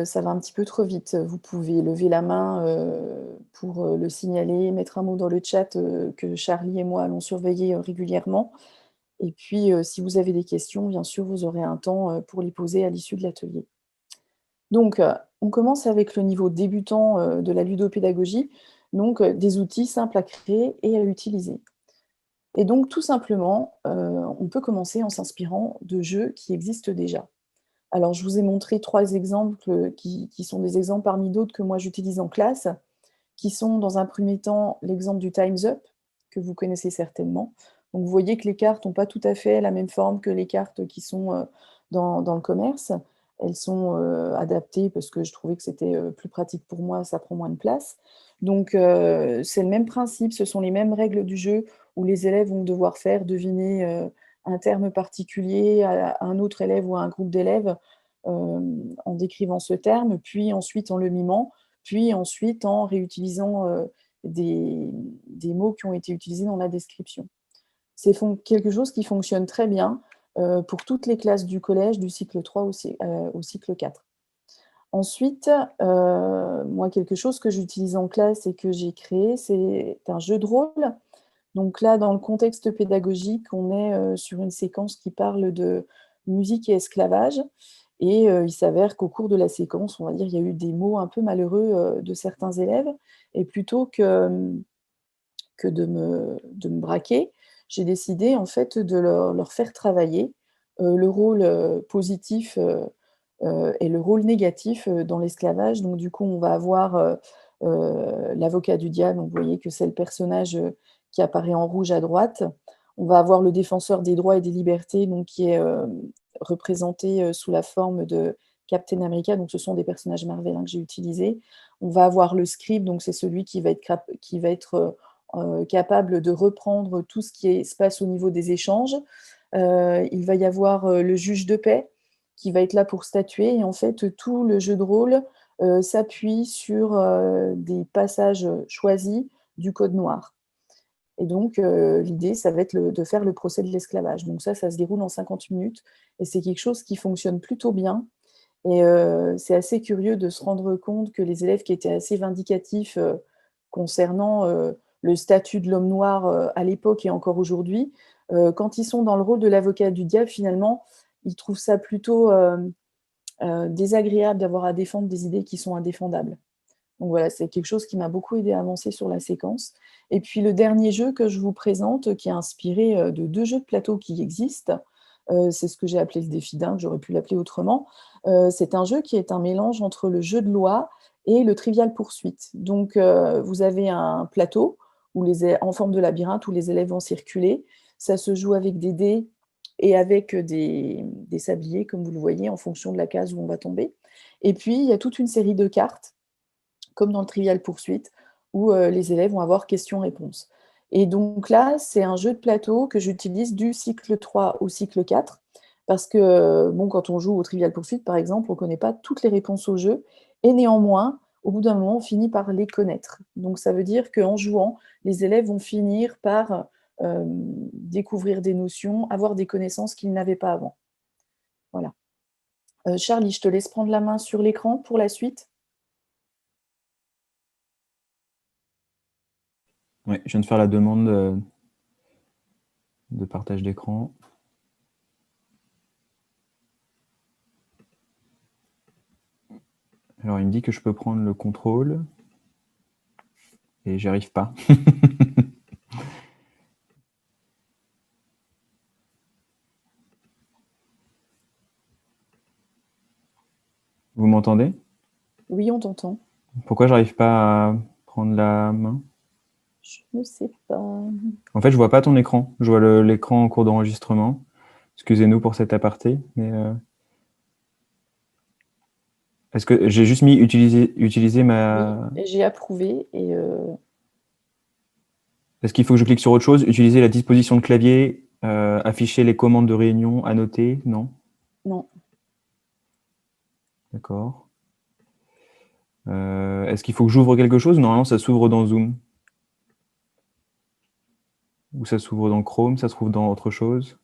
ça va un petit peu trop vite. Vous pouvez lever la main, pour, le signaler, mettre un mot dans le chat, que Charlie et moi allons surveiller, régulièrement et puis, si vous avez des questions, bien sûr, vous aurez un temps, pour les poser à l'issue de l'atelier. Donc, on commence avec le niveau débutant, de la ludopédagogie, donc, des outils simples à créer et à utiliser. Et donc tout simplement, on peut commencer en s'inspirant de jeux qui existent déjà. Alors je vous ai montré 3 exemples, qui sont des exemples parmi d'autres que moi j'utilise en classe, qui sont dans un premier temps l'exemple du Time's Up, que vous connaissez certainement. Donc vous voyez que les cartes n'ont pas tout à fait la même forme que les cartes qui sont, dans le commerce. Elles sont, adaptées parce que je trouvais que c'était, plus pratique pour moi, ça prend moins de place. Donc c'est le même principe, ce sont les mêmes règles du jeu où les élèves vont devoir faire deviner, un terme particulier à un autre élève ou à un groupe d'élèves, en décrivant ce terme, puis ensuite en le mimant, puis ensuite en réutilisant, des mots qui ont été utilisés dans la description. C'est quelque chose qui fonctionne très bien, pour toutes les classes du collège, du cycle 3 au cycle 4. Ensuite, moi quelque chose que j'utilise en classe et que j'ai créé, c'est un jeu de rôle. Donc là, dans le contexte pédagogique, on est, sur une séquence qui parle de musique et esclavage et il s'avère qu'au cours de la séquence, on va dire, il y a eu des mots un peu malheureux, de certains élèves et plutôt que de me braquer, j'ai décidé en fait de leur faire travailler, le rôle, positif, et le rôle négatif, dans l'esclavage. Donc du coup, on va avoir, l'avocat du diable, donc vous voyez que c'est le personnage, qui apparaît en rouge à droite. On va avoir le défenseur des droits et des libertés, donc qui est, représenté, sous la forme de Captain America, donc ce sont des personnages Marvel, hein, que j'ai utilisés. On va avoir le scribe, donc c'est celui qui va être, capable de reprendre tout ce qui se passe au niveau des échanges. Il va y avoir, le juge de paix qui va être là pour statuer et en fait, tout le jeu de rôle, s'appuie sur, des passages, choisis du code noir et donc l'idée, ça va être de faire le procès de l'esclavage. Donc ça se déroule en 50 minutes et c'est quelque chose qui fonctionne plutôt bien et c'est assez curieux de se rendre compte que les élèves qui étaient assez vindicatifs, concernant, le statut de l'homme noir, à l'époque et encore aujourd'hui, quand ils sont dans le rôle de l'avocat du diable, finalement, ils trouvent ça plutôt, désagréable d'avoir à défendre des idées qui sont indéfendables. Donc voilà, c'est quelque chose qui m'a beaucoup aidé à avancer sur la séquence et puis le dernier jeu que je vous présente, qui est inspiré, de 2 jeux de plateau qui existent, c'est ce que j'ai appelé le défi dingue, j'aurais pu l'appeler autrement. C'est un jeu qui est un mélange entre le jeu de loi et le Trivial Poursuite. Donc vous avez un plateau où en forme de labyrinthe où les élèves vont circuler. Ça se joue avec des dés et avec, des sabliers comme vous le voyez en fonction de la case où on va tomber et puis il y a toute une série de cartes comme dans le Trivial Poursuite, où les élèves vont avoir questions-réponses. Et donc là, c'est un jeu de plateau que j'utilise du cycle 3 au cycle 4, parce que, bon, quand on joue au Trivial Poursuite, par exemple, on ne connaît pas toutes les réponses au jeu, et néanmoins, au bout d'un moment, on finit par les connaître. Donc ça veut dire qu'en jouant, les élèves vont finir par découvrir des notions, avoir des connaissances qu'ils n'avaient pas avant. Voilà. Charlie, je te laisse prendre la main sur l'écran pour la suite. Ouais, je viens de faire la demande de partage d'écran. Alors, il me dit que je peux prendre le contrôle et j'y arrive pas. Vous m'entendez? Oui, on t'entend. Pourquoi j'arrive pas à prendre la main? Je ne sais pas. En fait, je vois pas ton écran. Je vois l'écran en cours d'enregistrement. Excusez-nous pour cet aparté, mais est-ce que j'ai juste mis utiliser Oui, ma... j'ai approuvé et Est-ce qu'il faut que je clique sur autre chose? Utiliser la disposition de clavier, afficher les commandes de réunion, annoter? Non? non. D'accord. Est-ce qu'il faut que j'ouvre quelque chose? Normalement, ça s'ouvre dans Zoom. Ou ça s'ouvre dans Chrome, ça se trouve dans autre chose?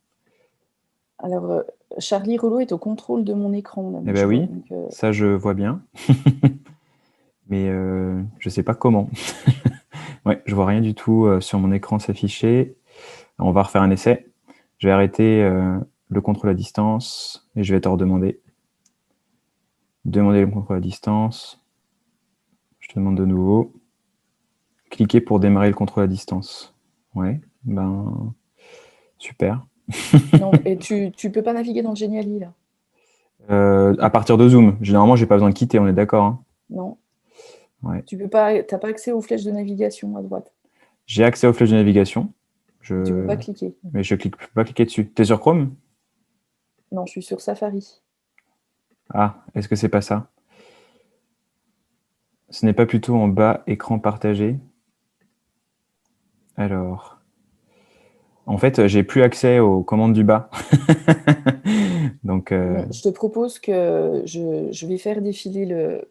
Alors, Charlie Rollo est au contrôle de mon écran, là, Eh moi, ben je vois. oui, Donc, ça je vois bien. Mais je sais pas comment. Ouais, je vois rien du tout sur mon écran s'afficher. On va refaire un essai. Je vais arrêter le contrôle à distance et je vais te redemander. Demander le contrôle à distance. Je te demande de nouveau. Cliquer pour démarrer le contrôle à distance. Ouais, ben super. non, et tu peux pas naviguer dans le Geniali, là? À partir de Zoom. Généralement, j'ai pas besoin de quitter, on est d'accord, hein. Non. Ouais. Tu peux pas, t'as pas accès aux flèches de navigation à droite. J'ai accès aux flèches de navigation. Tu peux pas cliquer. Mais je peux pas cliquer dessus. T'es sur Chrome? Non, je suis sur Safari. Ah, est-ce que c'est pas ça? Ce n'est pas plutôt en bas, écran partagé? Alors, en fait, j'ai plus accès aux commandes du bas. Donc, Bon, je te propose que je vais faire défiler le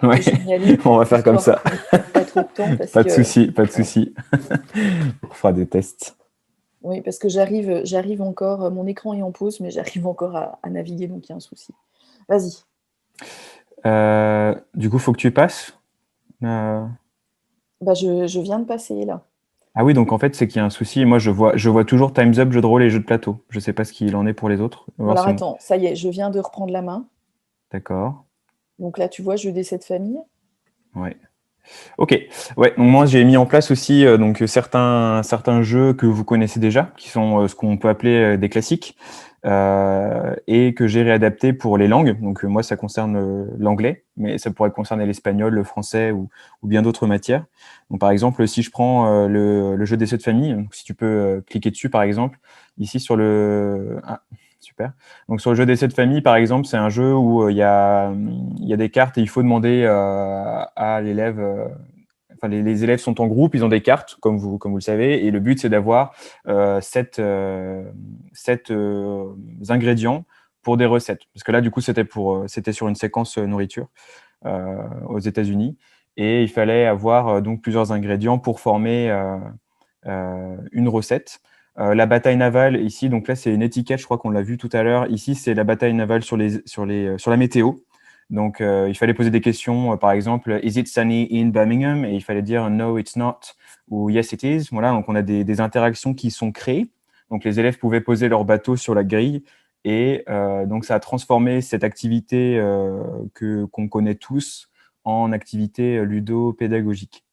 ouais, Geniali, on va faire comme histoire ça. qu'on ne perde pas trop de temps, parce Pas de que souci, pas de voilà. souci. On fera des tests. Oui, parce que j'arrive encore, mon écran est en pause, mais j'arrive encore à naviguer, donc il y a un souci. Vas-y. Du coup, faut que tu passes. Euh, Bah, je viens de passer là. Ah oui, donc en fait, c'est qu'il y a un souci. Moi, je vois toujours Time's Up, jeu de rôle et jeu de plateau. Je sais pas ce qu'il en est pour les autres. On va Bon, voir alors si attends, ça y est, je viens de reprendre la main. D'accord. Donc là, tu vois, jeu des 7 familles. Ouais. Ok. Ouais. Donc moi, j'ai mis en place aussi donc certains jeux que vous connaissez déjà, qui sont ce qu'on peut appeler des classiques, et que j'ai réadapté pour les langues. Donc moi, ça concerne l'anglais, mais ça pourrait concerner l'espagnol, le français ou bien d'autres matières. Donc par exemple, si je prends le jeu des sept familles, donc, si tu peux cliquer dessus, par exemple, ici sur le super. Donc sur le jeu des sept familles, par exemple, c'est un jeu où il y a des cartes et il faut demander à l'élève. Enfin, les élèves sont en groupe, ils ont des cartes, comme vous le savez, et le but c'est d'avoir sept ingrédients pour des recettes. Parce que là, du coup, c'était sur une séquence nourriture aux États-Unis, et il fallait avoir donc plusieurs ingrédients pour former une recette. La bataille navale ici, donc là c'est une étiquette, je crois qu'on l'a vu tout à l'heure. Ici c'est la bataille navale sur la météo. Donc il fallait poser des questions, par exemple, Is it sunny in Birmingham? Et il fallait dire No, it's not ou Yes, it is. Voilà, donc on a des interactions qui sont créées. Donc les élèves pouvaient poser leur bateau sur la grille et donc ça a transformé cette activité qu'on connaît tous en activité ludo-pédagogique.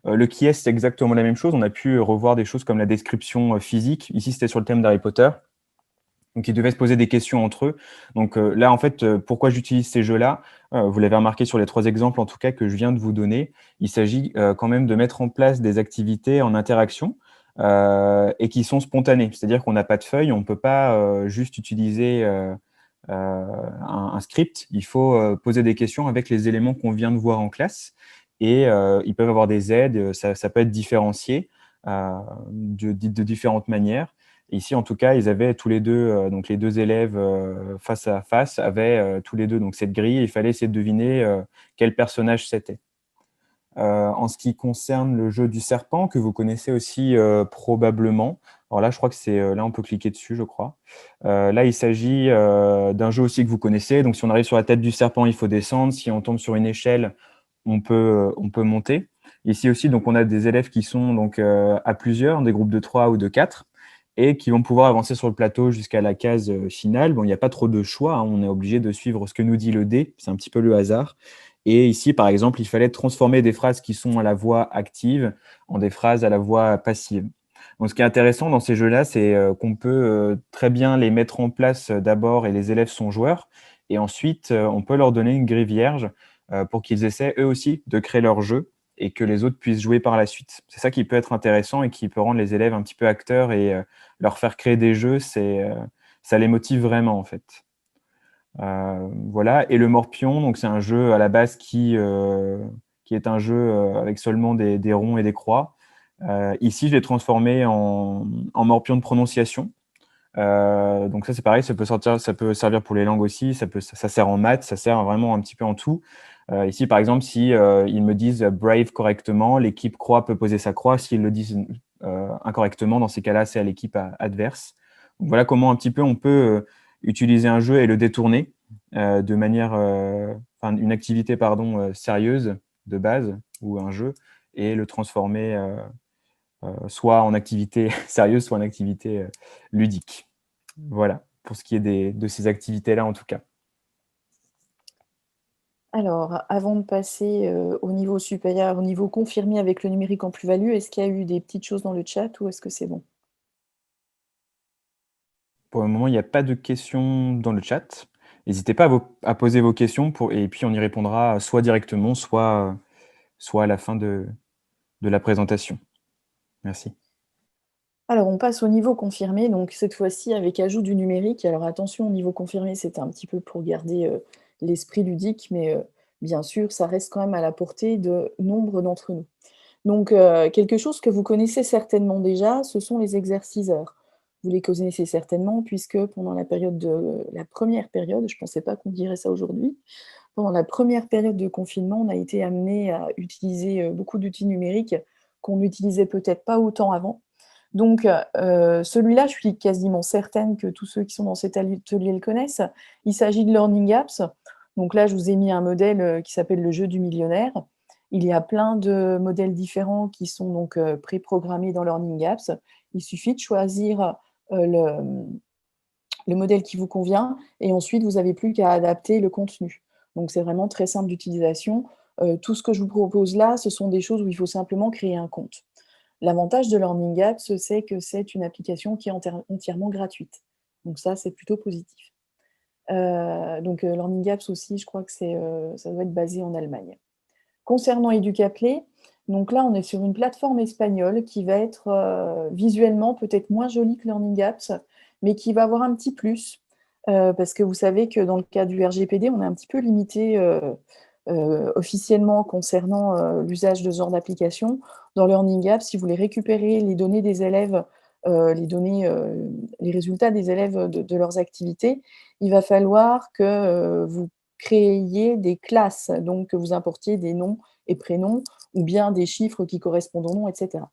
Le qui est, c'est exactement la même chose. On a pu revoir des choses comme la description physique. Ici, c'était sur le thème d'Harry Potter. Donc, ils devaient se poser des questions entre eux. Donc là, en fait, pourquoi j'utilise ces jeux-là? Vous l'avez remarqué sur les 3 exemples, en tout cas, que je viens de vous donner. Il s'agit quand même de mettre en place des activités en interaction et qui sont spontanées. C'est-à-dire qu'on n'a pas de feuille, on ne peut pas juste utiliser un script. Il faut poser des questions avec les éléments qu'on vient de voir en classe. Et ils peuvent avoir des aides, ça peut être différencié de différentes manières. Ici, en tout cas, ils avaient tous les deux, donc les deux élèves face à face, avaient tous les deux donc cette grille. Il fallait essayer de deviner quel personnage c'était. En ce qui concerne le jeu du serpent, que vous connaissez aussi probablement, alors là, je crois que c'est là, on peut cliquer dessus, je crois. Là, il s'agit d'un jeu aussi que vous connaissez. Donc, si on arrive sur la tête du serpent, il faut descendre. Si on tombe sur une échelle, on peut monter. Ici aussi, donc, on a des élèves qui sont donc à plusieurs, des groupes de 3 ou de 4, et qui vont pouvoir avancer sur le plateau jusqu'à la case finale. Bon, il n'y a pas trop de choix, hein, on est obligé de suivre ce que nous dit le dé, c'est un petit peu le hasard. Et ici, par exemple, il fallait transformer des phrases qui sont à la voix active en des phrases à la voix passive. Donc, ce qui est intéressant dans ces jeux-là, c'est qu'on peut très bien les mettre en place d'abord et les élèves sont joueurs. Et ensuite, on peut leur donner une grille vierge pour qu'ils essaient eux aussi de créer leur jeu et que les autres puissent jouer par la suite. C'est ça qui peut être intéressant et qui peut rendre les élèves un petit peu acteurs et leur faire créer des jeux, ça les motive vraiment en fait. Voilà. Et le Morpion, donc c'est un jeu à la base qui est un jeu avec seulement des ronds et des croix. Ici, je l'ai transformé en Morpion de prononciation. Donc ça c'est pareil, ça peut servir pour les langues aussi, ça sert en maths, ça sert vraiment un petit peu en tout. Ici par exemple, si ils me disent brave correctement, l'équipe croix peut poser sa croix. S'ils le disent incorrectement, dans ces cas-là, c'est à l'équipe adverse. Donc voilà comment un petit peu on peut utiliser un jeu et le détourner de manière, enfin, une activité, pardon, sérieuse de base ou un jeu et le transformer soit en activité sérieuse, soit en activité ludique. Voilà, pour ce qui est de ces activités-là en tout cas. Alors, avant de passer, au niveau supérieur, au niveau confirmé avec le numérique en plus-value, est-ce qu'il y a eu des petites choses dans le chat ou est-ce que c'est bon? Pour le moment, il n'y a pas de questions dans le chat. N'hésitez pas à poser vos questions et puis on y répondra soit directement, soit à la fin de la présentation. Merci. Alors, on passe au niveau confirmé, donc cette fois-ci avec ajout du numérique. Alors attention, au niveau confirmé, c'était un petit peu pour garder, l'esprit ludique, mais, bien sûr, ça reste quand même à la portée de nombre d'entre nous. Donc, quelque chose que vous connaissez certainement déjà, ce sont les exerciceurs. Vous les connaissez certainement puisque pendant la première période, je ne pensais pas qu'on dirait ça aujourd'hui, pendant la première période de confinement, on a été amené à utiliser, beaucoup d'outils numériques qu'on n'utilisait peut-être pas autant avant. Donc, celui-là, je suis quasiment certaine que tous ceux qui sont dans cet atelier le connaissent. Il s'agit de Learning Apps. Donc là, je vous ai mis un modèle, qui s'appelle le jeu du millionnaire. Il y a plein de modèles différents qui sont donc, préprogrammés dans Learning Apps. Il suffit de choisir, le modèle qui vous convient et ensuite vous n'avez plus qu'à adapter le contenu. Donc c'est vraiment très simple d'utilisation. Tout ce que je vous propose là, ce sont des choses où il faut simplement créer un compte. L'avantage de Learning Apps, c'est que c'est une application qui est entièrement gratuite. Donc ça, c'est plutôt positif. Learning Apps aussi, je crois que ça doit être basé en Allemagne. Concernant Educaply, donc là, on est sur une plateforme espagnole qui va être, visuellement peut-être moins jolie que Learning Apps, mais qui va avoir un petit plus, parce que vous savez que dans le cas du RGPD, on est un petit peu limité, officiellement concernant, l'usage de ce genre d'application. Dans Learning Apps, si vous voulez récupérer les données des élèves, les résultats des élèves de leurs activités, il va falloir que, vous créiez des classes, donc que vous importiez des noms et prénoms ou bien des chiffres qui correspondent aux noms, et cetera.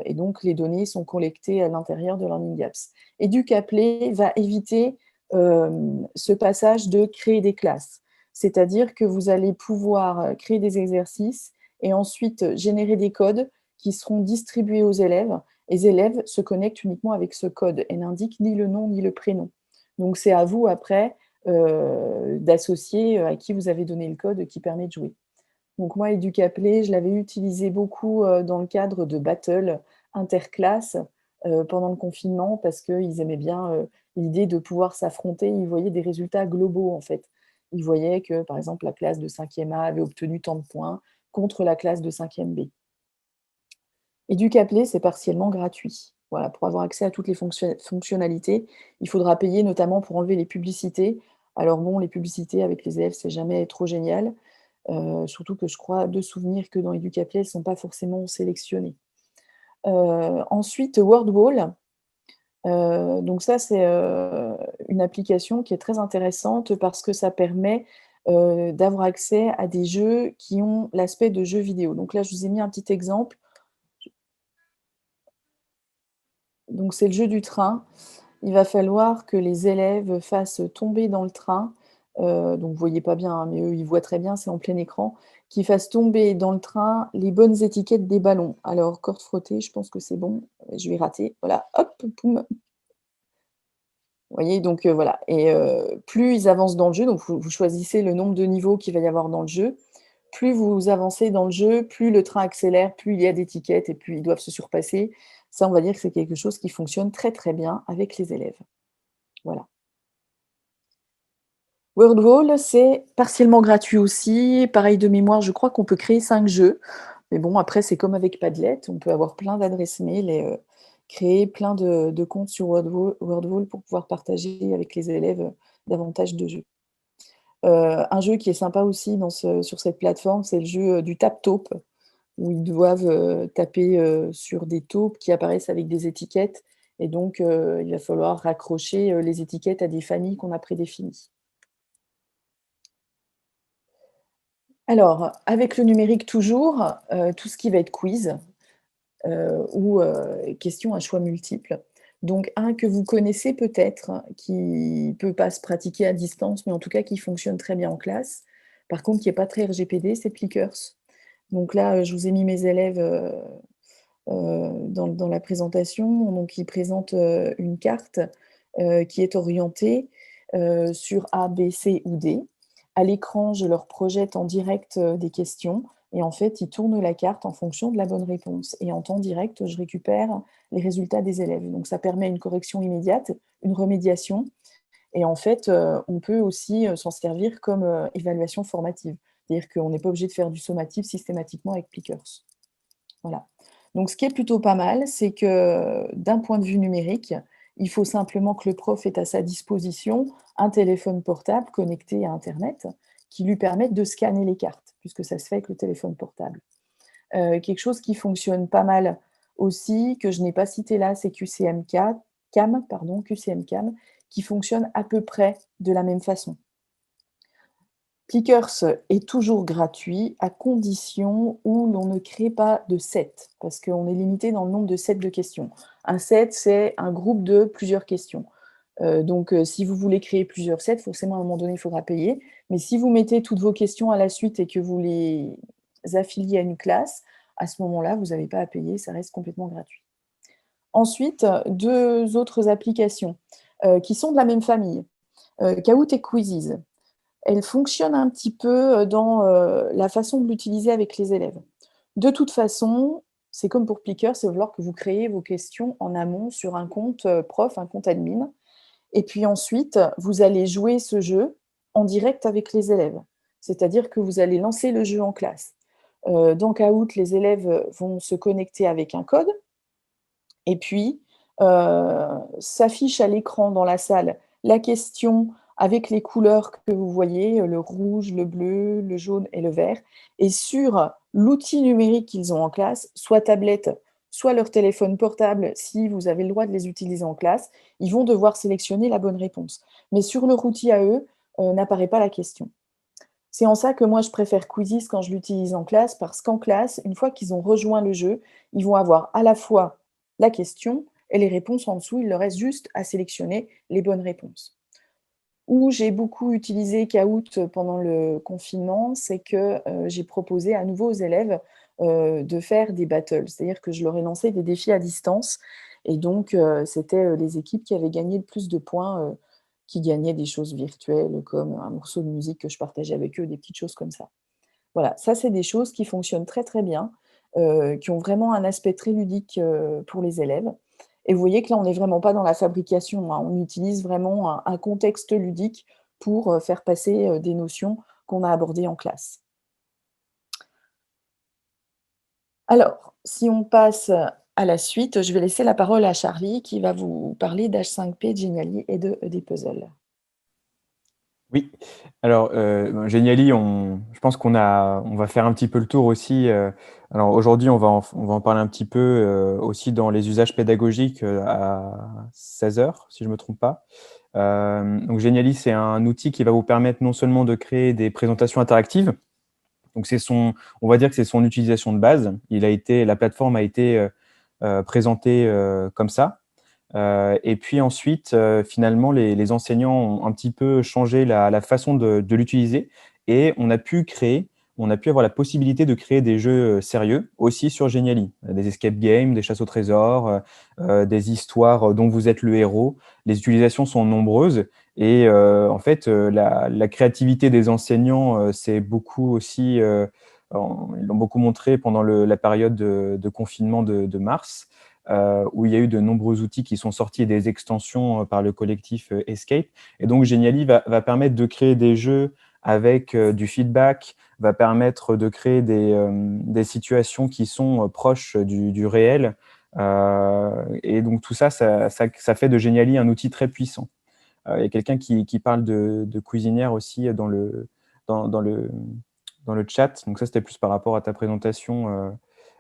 Et donc les données sont collectées à l'intérieur de Learning Apps. Educaply va éviter, ce passage de créer des classes. C'est-à-dire que vous allez pouvoir, créer des exercices et ensuite générer des codes qui seront distribués aux élèves. Les élèves se connectent uniquement avec ce code et n'indiquent ni le nom ni le prénom. Donc c'est à vous après, d'associer, à qui vous avez donné le code qui permet de jouer. Donc moi, Educaply, je l'avais utilisé beaucoup, dans le cadre de battles interclasses, pendant le confinement parce qu'ils aimaient bien, l'idée de pouvoir s'affronter. Ils voyaient des résultats globaux, en fait. Ils voyaient que, par exemple, la classe de 5e A avait obtenu tant de points contre la classe de 5e B. Educaply, c'est partiellement gratuit. Voilà, pour avoir accès à toutes les fonctionnalités, il faudra payer notamment pour enlever les publicités. Alors bon, les publicités avec les élèves, c'est jamais trop génial, surtout que je crois de souvenir que dans Educaply, elles ne sont pas forcément sélectionnées. Ensuite, WordWall, donc ça, c'est, une application qui est très intéressante parce que ça permet, d'avoir accès à des jeux qui ont l'aspect de jeux vidéo. Donc là, je vous ai mis un petit exemple. Donc c'est le jeu du train. Il va falloir que les élèves fassent tomber dans le train, donc vous voyez pas bien, hein, mais eux, ils voient très bien, c'est en plein écran, qu'ils fassent tomber dans le train les bonnes étiquettes des ballons. Alors corde frottée, je pense que c'est bon, je vais rater, voilà, hop, poum. Vous voyez? Donc voilà et plus ils avancent dans le jeu, donc vous choisissez le nombre de niveaux qu'il va y avoir dans le jeu. Plus vous avancez dans le jeu, plus le train accélère, plus il y a d'étiquettes et plus ils doivent se surpasser. Ça, on va dire que c'est quelque chose qui fonctionne très, très bien avec les élèves. Voilà. WordWall, c'est partiellement gratuit aussi. Pareil de mémoire, je crois qu'on peut créer 5 jeux. Mais bon, après, c'est comme avec Padlet, on peut avoir plein d'adresses mail et créer plein de comptes sur WordWall pour pouvoir partager avec les élèves, davantage de jeux. Un jeu qui est sympa aussi sur cette plateforme, c'est le jeu, du tape-taupe, où ils doivent, taper, sur des taupes qui apparaissent avec des étiquettes et donc il va falloir raccrocher, les étiquettes à des familles qu'on a prédéfinies. Alors, avec le numérique toujours, tout ce qui va être quiz, ou questions à choix multiples. Donc un que vous connaissez peut-être, qui peut pas se pratiquer à distance, mais en tout cas qui fonctionne très bien en classe. Par contre, qui est pas très RGPD, c'est Plickers. Donc là, je vous ai mis mes élèves, dans la présentation. Donc ils présentent, une carte, qui est orientée, sur A, B, C ou D. À l'écran, je leur projette en direct, des questions et en fait, ils tournent la carte en fonction de la bonne réponse et en temps direct, je récupère les résultats des élèves. Donc ça permet une correction immédiate, une remédiation et en fait, on peut aussi, s'en servir comme, évaluation formative. C'est-à-dire qu'on n'est pas obligé de faire du sommatif systématiquement avec Plickers. Voilà. Donc ce qui est plutôt pas mal, c'est que d'un point de vue numérique, il faut simplement que le prof ait à sa disposition un téléphone portable connecté à internet qui lui permette de scanner les cartes, puisque ça se fait avec le téléphone portable. Quelque chose qui fonctionne pas mal aussi, que je n'ai pas cité là, c'est QCM Cam, qui fonctionne à peu près de la même façon. Plickers est toujours gratuit à condition où l'on ne crée pas de set, parce qu'on est limité dans le nombre de sets de questions. Un set, c'est un groupe de plusieurs questions. Donc, si vous voulez créer plusieurs sets, forcément, à un moment donné, il faudra payer. Mais si vous mettez toutes vos questions à la suite et que vous les affiliez à une classe, à ce moment-là, vous n'avez pas à payer, ça reste complètement gratuit. Ensuite, 2 autres applications, qui sont de la même famille, Kahoot et Quizzes. Elles fonctionnent un petit peu, dans, la façon de l'utiliser avec les élèves. De toute façon, c'est comme pour Plickers, il va falloir que vous créez vos questions en amont sur un compte, prof, un compte admin et puis ensuite, vous allez jouer ce jeu en direct avec les élèves. C'est-à-dire que vous allez lancer le jeu en classe. Dans Kahoot, les élèves vont se connecter avec un code et puis, s'affiche à l'écran dans la salle la question avec les couleurs que vous voyez, le rouge, le bleu, le jaune et le vert et sur l'outil numérique qu'ils ont en classe, soit tablette, soit leur téléphone portable, si vous avez le droit de les utiliser en classe, ils vont devoir sélectionner la bonne réponse. Mais sur leur outil à eux, n'apparaît pas la question. C'est en ça que moi je préfère Quizzes quand je l'utilise en classe, parce qu'en classe, une fois qu'ils ont rejoint le jeu, ils vont avoir à la fois la question et les réponses en dessous. Il leur reste juste à sélectionner les bonnes réponses. Où j'ai beaucoup utilisé Kahoot pendant le confinement, c'est que j'ai proposé à nouveau aux élèves de faire des battles, c'est-à-dire que je leur ai lancé des défis à distance et donc c'était les équipes qui avaient gagné le plus de points qui gagnaient des choses virtuelles comme un morceau de musique que je partageais avec eux, des petites choses comme ça. Voilà, ça c'est des choses qui fonctionnent très, très bien, qui ont vraiment un aspect très ludique, pour les élèves et vous voyez que là, on n'est vraiment pas dans la fabrication, hein. On utilise vraiment un contexte ludique pour, faire passer, des notions qu'on a abordées en classe. Alors, si on passe à la suite, je vais laisser la parole à Charlie qui va vous parler d'H5P, de Geniali et de EDpuzzle. Oui, alors, Geniali, je pense on va faire un petit peu le tour aussi. Alors aujourd'hui, on va en parler un petit peu aussi dans les usages pédagogiques à 16 heures, si je ne me trompe pas. Donc Geniali, c'est un outil qui va vous permettre non seulement de créer des présentations interactives, donc on va dire que c'est son utilisation de base. La plateforme a été présentée comme ça. Et puis ensuite, finalement, les enseignants ont un petit peu changé la façon de l'utiliser et on a pu avoir la possibilité de créer des jeux sérieux aussi sur Geniali. Des escape games, des chasses au trésor, des histoires dont vous êtes le héros. Les utilisations sont nombreuses et en fait, la créativité des enseignants, c'est beaucoup aussi, ils l'ont beaucoup montré pendant la période de confinement de mars où il y a eu de nombreux outils qui sont sortis et des extensions par le collectif Escape. Et donc, Geniali va permettre de créer des jeux avec du feedback, va permettre de créer des situations qui sont proches du réel. Et donc, tout ça, ça fait de Geniali un outil très puissant. Il y a quelqu'un qui parle de cuisinière aussi dans, dans le, dans le chat. Donc ça, c'était plus par rapport à ta présentation,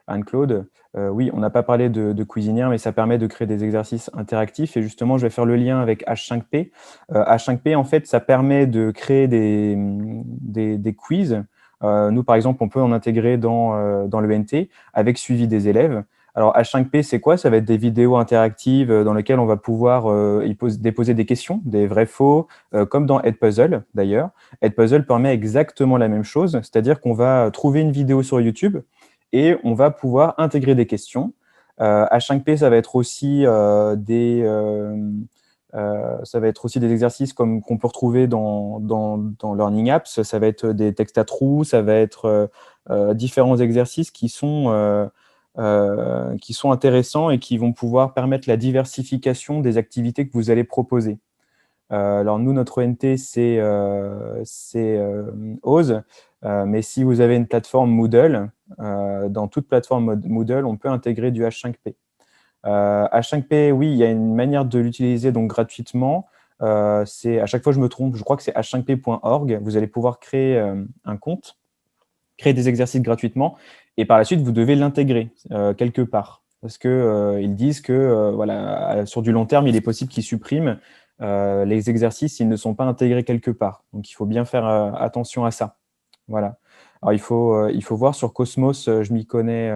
Anne-Claude. Oui, on n'a pas parlé de cuisinière, mais ça permet de créer des exercices interactifs. Et justement, je vais faire le lien avec H5P. H5P, en fait, ça permet de créer des quiz. Nous, par exemple, on peut en intégrer dans l'ENT avec suivi des élèves. Alors, H5P, c'est quoi? Ça va être des vidéos interactives dans lesquelles on va pouvoir déposer des questions, des vrais-faux, comme dans Edpuzzle d'ailleurs. Edpuzzle permet exactement la même chose, c'est-à-dire qu'on va trouver une vidéo sur YouTube et on va pouvoir intégrer des questions. H5P, ça va être aussi ça va être aussi des exercices comme qu'on peut retrouver dans Learning Apps. Ça va être des textes à trous, ça va être différents exercices qui sont intéressants et qui vont pouvoir permettre la diversification des activités que vous allez proposer. Alors nous, notre ONT, c'est OSE, mais si vous avez une plateforme Moodle, dans toute plateforme Moodle, on peut intégrer du H5P. H5P, oui, il y a une manière de l'utiliser donc gratuitement. C'est à chaque fois je me trompe, je crois que c'est h5p.org. Vous allez pouvoir créer un compte, créer des exercices gratuitement, et par la suite, vous devez l'intégrer quelque part. Parce que ils disent que voilà, sur du long terme, il est possible qu'ils suppriment les exercices s'ils ne sont pas intégrés quelque part. Donc, il faut bien faire attention à ça. Voilà. Alors, il faut voir sur Cosmos, je m'y connais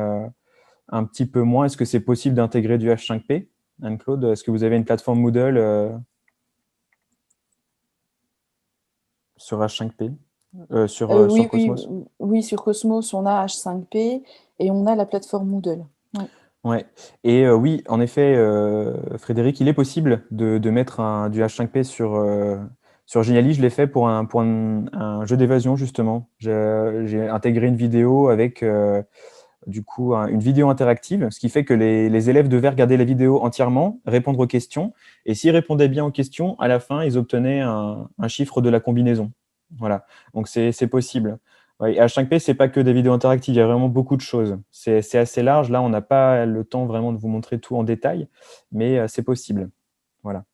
un petit peu moins. Est-ce que c'est possible d'intégrer du H5P? Anne-Claude, est-ce que vous avez une plateforme Moodle sur H5P, Oui, sur oui, Cosmos? oui, sur Cosmos, on a H5P et on a la plateforme Moodle. Ouais. Ouais. Et oui, en effet, Frédéric, il est possible de mettre du H5P sur Geniali. Je l'ai fait pour un jeu d'évasion, justement. J'ai intégré une vidéo avec du coup une vidéo interactive, ce qui fait que les élèves devaient regarder la vidéo entièrement, répondre aux questions, et s'ils répondaient bien aux questions, à la fin, ils obtenaient un chiffre de la combinaison. Voilà, donc c'est possible. Ouais, et H5P, c'est pas que des vidéos interactives, il y a vraiment beaucoup de choses. C'est assez large, là, on n'a pas le temps vraiment de vous montrer tout en détail, mais c'est possible. Voilà.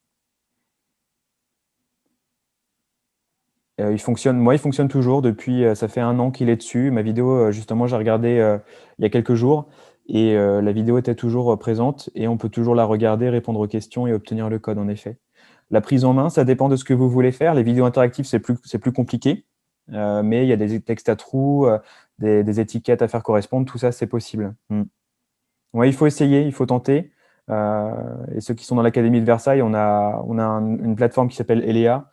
Il fonctionne toujours depuis, ça fait 1 an qu'il est dessus. Ma vidéo, justement, j'ai regardé il y a quelques jours et la vidéo était toujours présente et on peut toujours la regarder, répondre aux questions et obtenir le code, en effet. La prise en main, ça dépend de ce que vous voulez faire. Les vidéos interactives, c'est plus compliqué, mais il y a des textes à trous, des étiquettes à faire correspondre, tout ça, c'est possible. Ouais, il faut essayer, il faut tenter. Et ceux qui sont dans l'Académie de Versailles, on a une plateforme qui s'appelle Elea,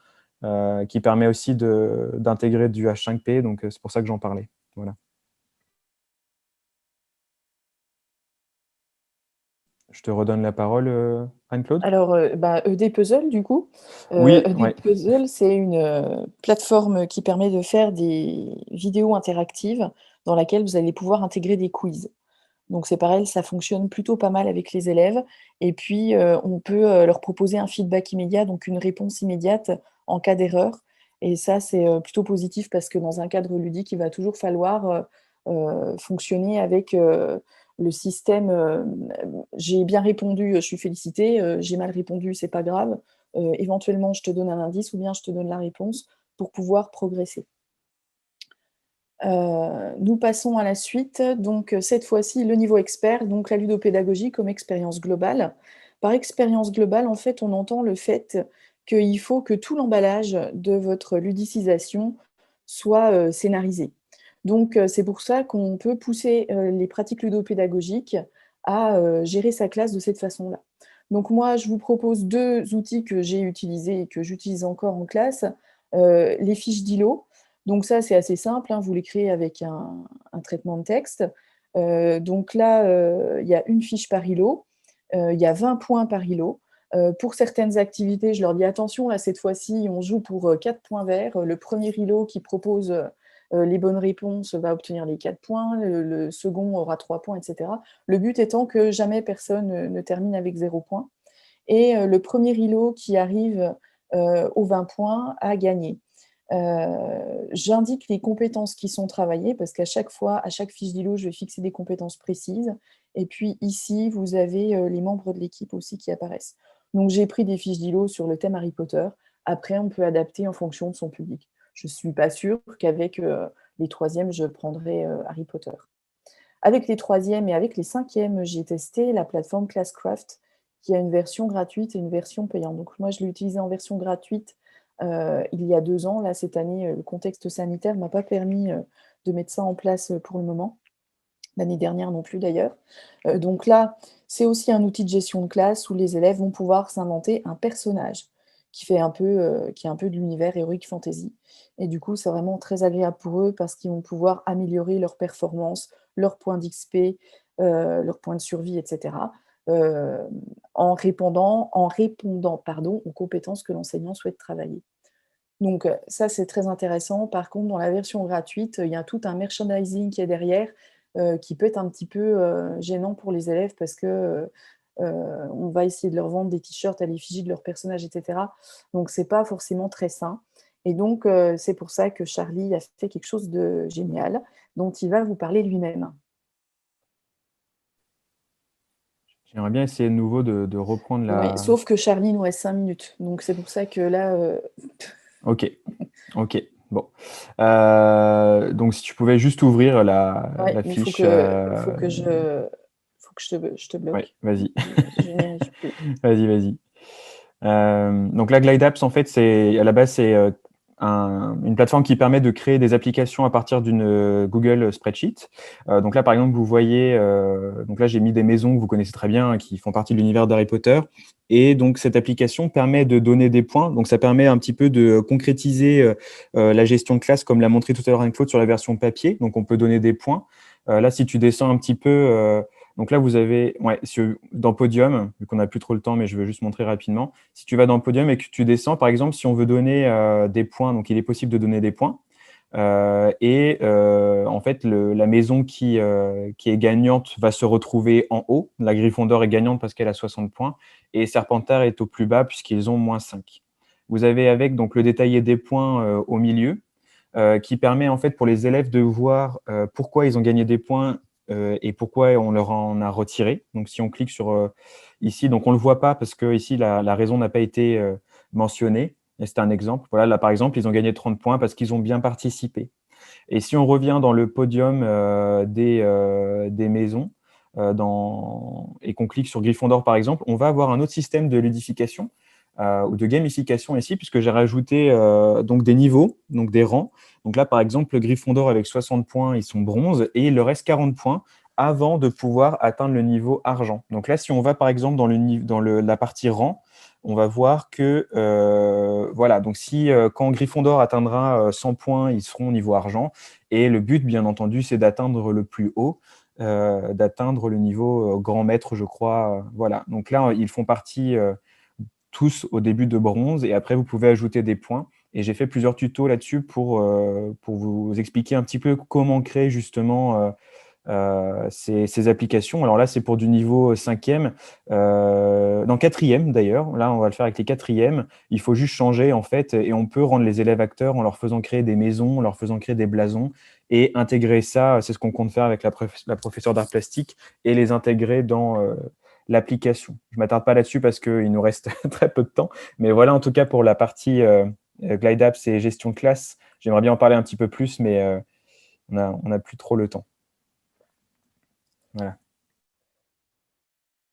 qui permet aussi d'intégrer du H5P, donc c'est pour ça que j'en parlais. Voilà. Je te redonne la parole, Anne-Claude. Alors, ED Puzzle, du coup. Oui, ED ouais. Puzzle, c'est une plateforme qui permet de faire des vidéos interactives dans laquelle vous allez pouvoir intégrer des quiz. Donc c'est pareil, ça fonctionne plutôt pas mal avec les élèves et puis, on peut, leur proposer un feedback immédiat, donc une réponse immédiate en cas d'erreur et ça, c'est, plutôt positif parce que dans un cadre ludique, il va toujours falloir, fonctionner avec, le système, «J'ai bien répondu, je suis félicité, j'ai mal répondu, c'est pas grave, éventuellement je te donne un indice ou bien je te donne la réponse» pour pouvoir progresser. Nous passons à la suite, donc cette fois-ci, le niveau expert, donc la ludopédagogie comme expérience globale. Par expérience globale, en fait, on entend le fait qu'il faut que tout l'emballage de votre ludicisation soit, scénarisé. Donc c'est pour ça qu'on peut pousser, les pratiques ludopédagogiques à, gérer sa classe de cette façon-là. Donc moi, je vous propose 2 outils que j'ai utilisés et que j'utilise encore en classe, les fiches d'îlots. Donc ça, c'est assez simple, hein, vous les créez avec un traitement de texte. Donc là, il y a une fiche par îlot, il y a 20 points par îlot. Pour certaines activités, je leur dis: «Attention, là, cette fois-ci, on joue pour, 4 points verts. Le premier îlot qui propose, les bonnes réponses va obtenir les 4 points, le second aura 3 points» et cetera. Le but étant que jamais personne, ne termine avec 0 point et le premier îlot qui arrive, aux 20 points a gagné. J'indique les compétences qui sont travaillées parce qu'à chaque fois, à chaque fiche d'îlot, je vais fixer des compétences précises et puis ici, vous avez, les membres de l'équipe aussi qui apparaissent. Donc j'ai pris des fiches d'îlot sur le thème Harry Potter. Après, on peut adapter en fonction de son public. Je ne suis pas sûre qu'avec, les troisièmes, je prendrai, Harry Potter. Avec les troisièmes et avec les cinquièmes, j'ai testé la plateforme Classcraft qui a une version gratuite et une version payante. Donc moi, je l'ai utilisée en version gratuite, il y a 2 ans. Là, cette année, le contexte sanitaire ne m'a pas permis, de mettre ça en place, pour le moment. l'année dernière non plus d'ailleurs. Donc là, c'est aussi un outil de gestion de classe où les élèves vont pouvoir s'inventer un personnage qui est un peu de l'univers Heroic Fantasy et du coup, c'est vraiment très agréable pour eux parce qu'ils vont pouvoir améliorer leurs performances, leurs points d'XP, leurs points de survie et cetera, en répondant, pardon, aux compétences que l'enseignant souhaite travailler. Donc, ça, c'est très intéressant. Par contre, dans la version gratuite, il y a tout un merchandising qui est derrière, qui peut être un petit peu, gênant pour les élèves parce que, on va essayer de leur vendre des t-shirts à l'effigie de leur personnage et cetera. Donc c'est pas forcément très sain et donc, c'est pour ça que Charlie a fait quelque chose de génial, dont il va vous parler lui-même. J'aimerais bien essayer de nouveau de reprendre Oui, la... sauf que Charlie, il nous reste 5 minutes, donc c'est pour ça que là, Ok, ok, bon. Donc si tu pouvais juste ouvrir ouais, la mais il faut fiche. que je te Ouais, bloque. vas-y. Je n'y arrive plus. Vas-y, vas-y. Donc la Glide Apps, en fait, à la base, c'est une plateforme qui permet de créer des applications à partir d'une Google Spreadsheet. Donc là, par exemple, vous voyez, donc là, j'ai mis des maisons que vous connaissez très bien, hein, qui font partie de l'univers d'Harry Potter. Et donc, cette application permet de donner des points. Donc, ça permet un petit peu de concrétiser la gestion de classe, comme l'a montré tout à l'heure Anne-Claude sur la version papier. Donc, on peut donner des points. Là, si tu descends un petit peu, donc là, vous avez, ouais, dans Podium, vu qu'on n'a plus trop le temps, mais je veux juste montrer rapidement. Si tu vas dans Podium et que tu descends, par exemple, si on veut donner des points, donc il est possible de donner des points. En fait, la maison qui est gagnante va se retrouver en haut. La Gryffondor est gagnante parce qu'elle a 60 points. Et Serpentard est au plus bas puisqu'ils ont -5. Vous avez avec donc le détaillé des points au milieu, qui permet en fait pour les élèves de voir pourquoi ils ont gagné des points et pourquoi on leur en a retiré. Donc si on clique sur ici, donc on ne le voit pas parce que ici la raison n'a pas été mentionnée. Et c'est un exemple. Voilà, là par exemple, ils ont gagné 30 points parce qu'ils ont bien participé. Et si on revient dans le podium des maisons et qu'on clique sur Gryffondor par exemple, on va avoir un autre système de ludification ou de gamification ici, puisque j'ai rajouté donc des niveaux, donc des rangs. Donc là, par exemple, le Gryffondor avec 60 points, ils sont bronze et il leur reste 40 points avant de pouvoir atteindre le niveau argent. Donc là, si on va par exemple la partie rang, on va voir que, voilà, donc si quand Gryffondor atteindra 100 points, ils seront au niveau argent. Et le but, bien entendu, c'est d'atteindre le plus haut, d'atteindre le niveau grand maître, je crois. Voilà, donc là, ils font partie tous au début de bronze, et après, vous pouvez ajouter des points. Et j'ai fait plusieurs tutos là-dessus pour vous expliquer un petit peu comment créer justement ces applications. Alors là, c'est pour du niveau 5e, dans 4e d'ailleurs. Là, on va le faire avec les 4e. Il faut juste changer en fait, et on peut rendre les élèves acteurs en leur faisant créer des maisons, en leur faisant créer des blasons, et intégrer ça. C'est ce qu'on compte faire avec la professeure d'art plastique, et les intégrer dans l'application. Je ne m'attarde pas là-dessus parce qu'il nous reste très peu de temps. Mais voilà, en tout cas, pour la partie Glide Apps et gestion de classe, j'aimerais bien en parler un petit peu plus, mais on n'a plus trop le temps. Voilà.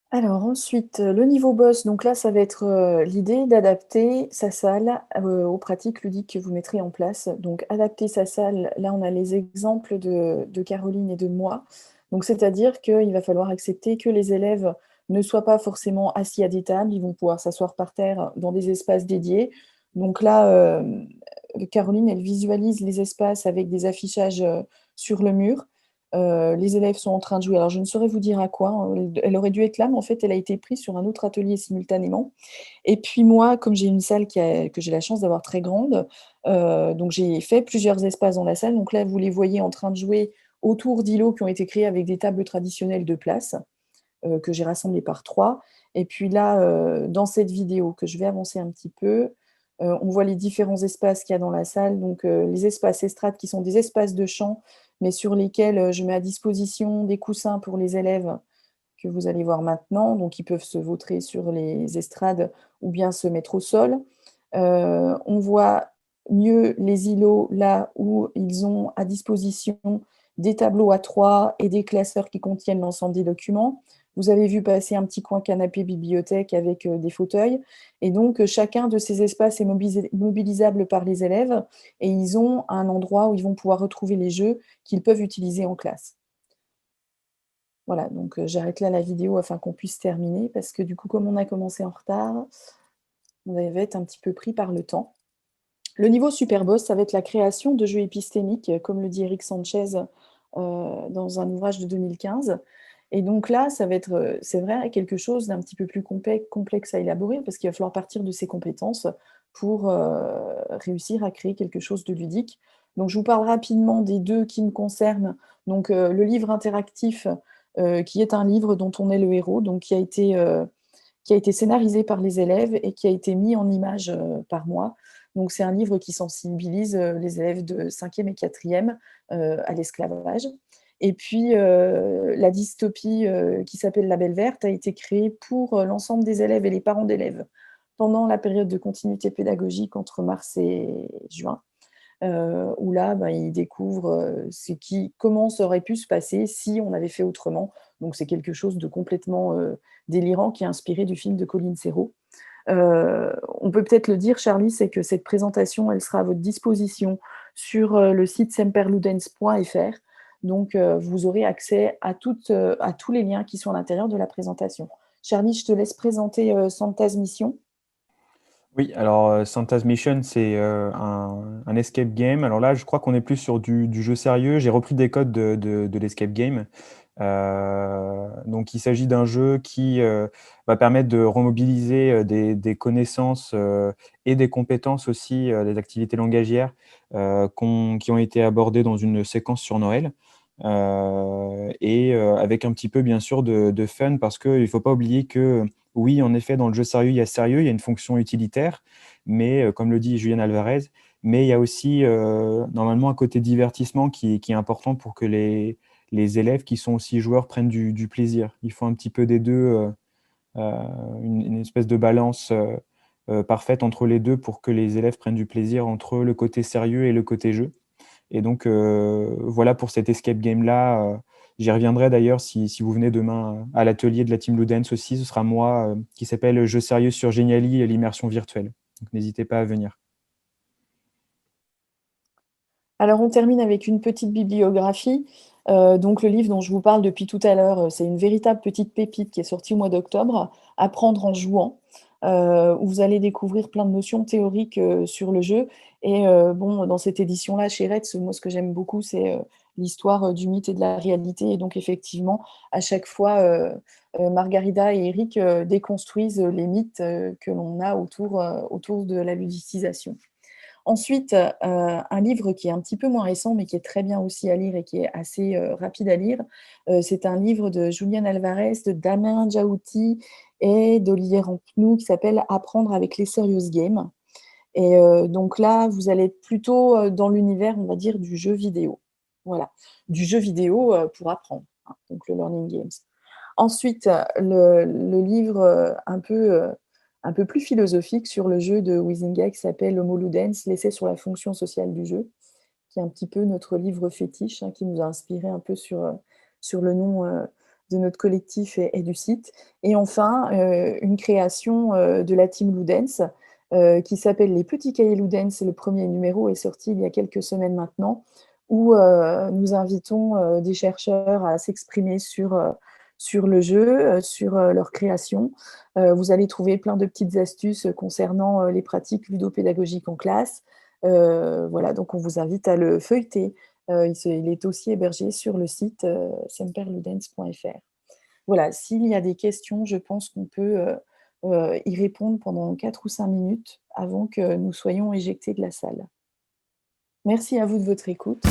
Alors ensuite, le niveau boss, donc là, ça va être, l'idée d'adapter sa salle, aux pratiques ludiques que vous mettrez en place. Donc adapter sa salle, là, on a les exemples de Caroline et de moi. Donc c'est-à-dire qu'il va falloir accepter que les élèves ne soient pas forcément assis à des tables, ils vont pouvoir s'asseoir par terre dans des espaces dédiés. Donc là, Caroline, elle visualise les espaces avec des affichages, sur le mur. Les élèves sont en train de jouer. Alors, je ne saurais vous dire à quoi, hein. Elle aurait dû être là, mais en fait, elle a été prise sur un autre atelier simultanément. Et puis moi, comme j'ai une salle que j'ai la chance d'avoir très grande, donc j'ai fait plusieurs espaces dans la salle. Donc là, vous les voyez en train de jouer autour d'îlots qui ont été créés avec des tables traditionnelles de place, que j'ai rassemblées par 3. Et puis là, dans cette vidéo que je vais avancer un petit peu, on voit les différents espaces qu'il y a dans la salle. Donc les espaces estrades qui sont des espaces de chant, mais sur lesquels je mets à disposition des coussins pour les élèves que vous allez voir maintenant. Donc ils peuvent se vautrer sur les estrades ou bien se mettre au sol. On voit mieux les îlots là où ils ont à disposition des tableaux A3 et des classeurs qui contiennent l'ensemble des documents. Vous avez vu passer un petit coin canapé bibliothèque avec des fauteuils. Et donc, chacun de ces espaces est mobilisable par les élèves et ils ont un endroit où ils vont pouvoir retrouver les jeux qu'ils peuvent utiliser en classe. Voilà, donc j'arrête là la vidéo afin qu'on puisse terminer parce que du coup, comme on a commencé en retard, on va être un petit peu pris par le temps. Le niveau super boss, ça va être la création de jeux épistémiques, comme le dit Eric Sanchez, dans un ouvrage de 2015. Et donc là, ça va être, c'est vrai, quelque chose d'un petit peu plus complexe à élaborer parce qu'il va falloir partir de ses compétences pour, réussir à créer quelque chose de ludique. Donc je vous parle rapidement des 2 qui me concernent. Donc, le livre interactif, qui est un livre dont on est le héros, donc qui a été scénarisé par les élèves et qui a été mis en image par moi. Donc c'est un livre qui sensibilise les élèves de 5e et 4e à l'esclavage. Et puis la dystopie qui s'appelle La Belle Verte a été créée pour l'ensemble des élèves et les parents d'élèves pendant la période de continuité pédagogique entre mars et juin. Où là, ben, ils découvrent comment ça aurait pu se passer si on avait fait autrement. Donc c'est quelque chose de complètement délirant qui est inspiré du film de Colin Serrault. On peut peut-être le dire, Charlie, c'est que cette présentation, elle sera à votre disposition sur le site semperludens.fr. Donc, vous aurez accès à tous les liens qui sont à l'intérieur de la présentation. Charlie, je te laisse présenter Santa's Mission. Oui, alors Santa's Mission, c'est un escape game. Alors là, je crois qu'on est plus sur du jeu sérieux. J'ai repris des codes de l'escape game. Donc, il s'agit d'un jeu qui va permettre de remobiliser des connaissances et des compétences aussi, des activités langagières qui ont été abordées dans une séquence sur Noël. Et avec un petit peu, bien sûr, de fun, parce qu'il ne faut pas oublier que, oui, en effet, dans le jeu sérieux, il y a une fonction utilitaire, mais comme le dit Julian Alvarez, mais il y a aussi normalement un côté divertissement qui est important pour que les élèves qui sont aussi joueurs prennent du plaisir. Il faut un petit peu des deux, une espèce de balance parfaite entre les deux pour que les élèves prennent du plaisir entre le côté sérieux et le côté jeu. Et donc, voilà pour cet escape game-là. J'y reviendrai d'ailleurs si vous venez demain à l'atelier de la Team Ludens aussi. Ce sera moi qui s'appelle Jeux sérieux sur Geniali et l'immersion virtuelle. Donc, n'hésitez pas à venir. Alors, on termine avec une petite bibliographie. Donc, le livre dont je vous parle depuis tout à l'heure, c'est une véritable petite pépite qui est sortie au mois d'octobre, Apprendre en jouant, où vous allez découvrir plein de notions théoriques sur le jeu. Et bon, dans cette édition-là, chez Retz, moi, ce que j'aime beaucoup, c'est l'histoire du mythe et de la réalité. Et donc, effectivement, à chaque fois, Margarida et Eric déconstruisent les mythes que l'on a autour de la ludicisation. Ensuite, un livre qui est un petit peu moins récent, mais qui est très bien aussi à lire et qui est assez rapide à lire, c'est un livre de Julian Alvarez, de Damien Djaouti et d'Olivier Rampenou qui s'appelle Apprendre avec les Serious Games. Et donc là, vous allez être plutôt dans l'univers, on va dire, du jeu vidéo. Voilà, du jeu vidéo pour apprendre, hein, donc le Learning Games. Ensuite, le livre un peu plus philosophique sur le jeu de Huizinga qui s'appelle Homo Ludens, l'essai sur la fonction sociale du jeu, qui est un petit peu notre livre fétiche, hein, qui nous a inspiré un peu sur le nom de notre collectif et du site. Et enfin, une création de la team Ludens qui s'appelle Les Petits Cahiers Ludens. Le premier numéro est sorti il y a quelques semaines maintenant, où nous invitons des chercheurs à s'exprimer sur le jeu, sur leur création. Vous allez trouver plein de petites astuces concernant les pratiques ludopédagogiques en classe. Voilà, donc on vous invite à le feuilleter. Il est aussi hébergé sur le site semperludens.fr. Voilà, s'il y a des questions, je pense qu'on peut y répondre pendant 4 ou 5 minutes avant que nous soyons éjectés de la salle. Merci à vous de votre écoute.